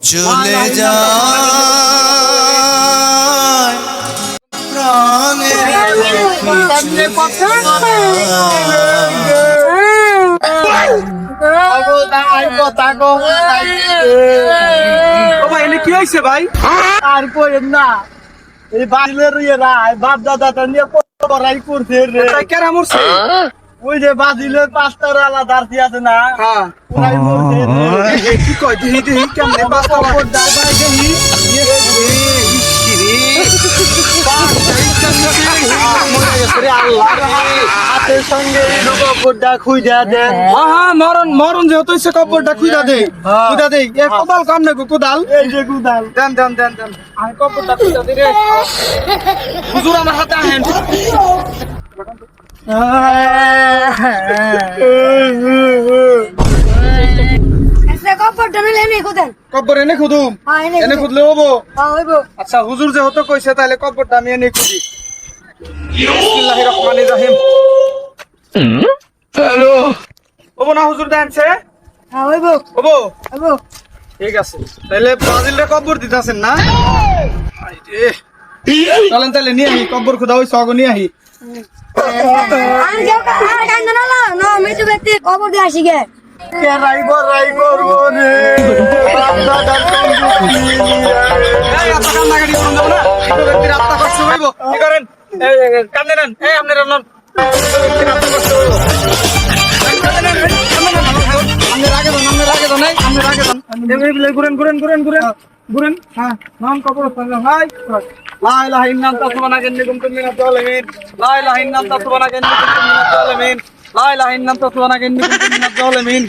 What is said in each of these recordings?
চলে যায় প্রাণের কি হয়েছে ভাই? আর কইেন না, এই বাড়ির ইয়েরা বাপ দাদা নিয়ে কত বড়াই করছে রে। কেরা মরছে? ওই যে বাজিলের পাঁচটার আলাদা আরতি আছে না, হ্যাঁ ওরাই মরছে রে। কি কয় দিহি দিহি কেমনে বাস্তা খবর দাও ভাই দেহি। হাতের সঙ্গে খবরটা খুঁজা দেন। হ্যাঁ মরণ মরণ যেহেতু হইছে কবরটা খুঁজা দে, খুঁজা দে। এ কোদাল কাম নেবো কোদাল। এই যে গুদাল দেন দেন দেন দেন আমি কবরটা খুঁজা দিই রে। হুজুর আমার হাতে আহেন। কবর এনে খুদুম, এনে খুদলে হবো। আচ্ছা হুজুর যেহেতু কইছে তাহলে কবরটা আমি এনে খুঁজি। বিসমিল্লাহির রহমানির রহিম। হ্যালো ওবো না হুজুর দেনছে ওবো ঠিক আছে তাহলে ব্রাজিলে কবর দিতেছেন না? চলেন তাহলে নিয়ে আহি কবর খুদা ওই সগ নিয়ে আহি। খবর দিয়ে আসি গে কেরাই বড়াই করবো রে। বাপ দাদার এই আপা কান্নাকাটি করুন যাবো না, ব্যক্তির আত্মা কষ্ট হইব। কি করেন? কান্দে নেন, এই আপনি রান্নান। ব্যক্তির আত্মা কষ্ট হইব। আপনি রাগে দেন, আপনি রাগে দেন, আপনি রাগে দেন। এমনি ঘুরেন ঘুরেন ঘুরেন ঘুরেন ঘুরেন। হ্যাঁ নাম কবর হাই লা ইলাহা ইল্লাল্লাহ সুবহানাকা ইন্নী কুনতু মিনাজ জালিমিন। লা ইলাহা ইল্লাল্লাহ সুবহানাকা ইন্নী কুনতু মিনাজ জালিমিন। লা ইলাহা ইল্লাল্লাহ সুবহানাকা ইন্নী কুনতু মিনাজ জালিমিন।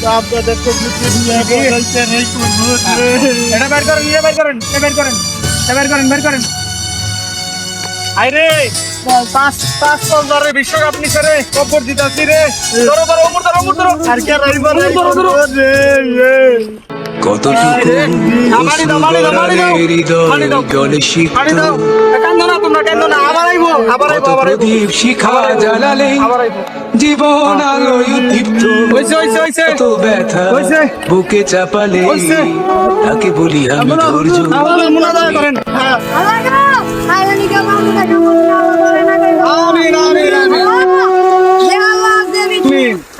বাপ দাদার কবুতর দিয়ে বলছেন এই করবো রে। এটা বের করেন, এটা বের করেন, এটা বের করেন, এটা বের করেন, বের করেন। আইরে পাঁচ বছরের বিশ্বকাপ নিছে রে, কবর দিতাছি রে। ধরো ধরো ওপর ধরো ওপর ধরো। আর কেরাই বড়াই ধরো, ধরো। করবো রে। কতটুকু মারি দাও, মারি দাও, মারি দাও, মারি দাও, জলে মারি দাও। কান্দো না তোমরা, কান্দো না, আবার আইবো, আবার আইবো, আবার আইবো, প্রদীপ শিখা জ্বালালে আবার আইবো। জীবন আলোয় উদ্দীপ্ত হইছে হইছে হইছে কত ব্যথা হইছে। বুকে চাপালে হইছে। তাকে বলি আমি ধৈর্য আবার মুনাজাত করেন। হ্যাঁ আমিন আমিন আমিন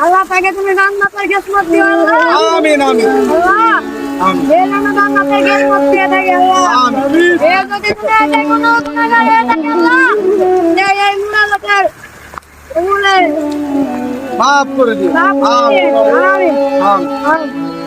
আল্লাহ তাকে তুমি জান্নাতের কিসমত দিও আল্লাহ আমিন আমিন আমিন এ নামে জান্নাতের কিসমত দিয়ে থাকে আল্লাহ আমিন এ যদি তুমি এটা কোনো গুনাহগার হয়ে থাকে আল্লাহ এই মুনাজাতের এগুলো মাফ করে দিও। আমিন আমিন আমিন। আমিন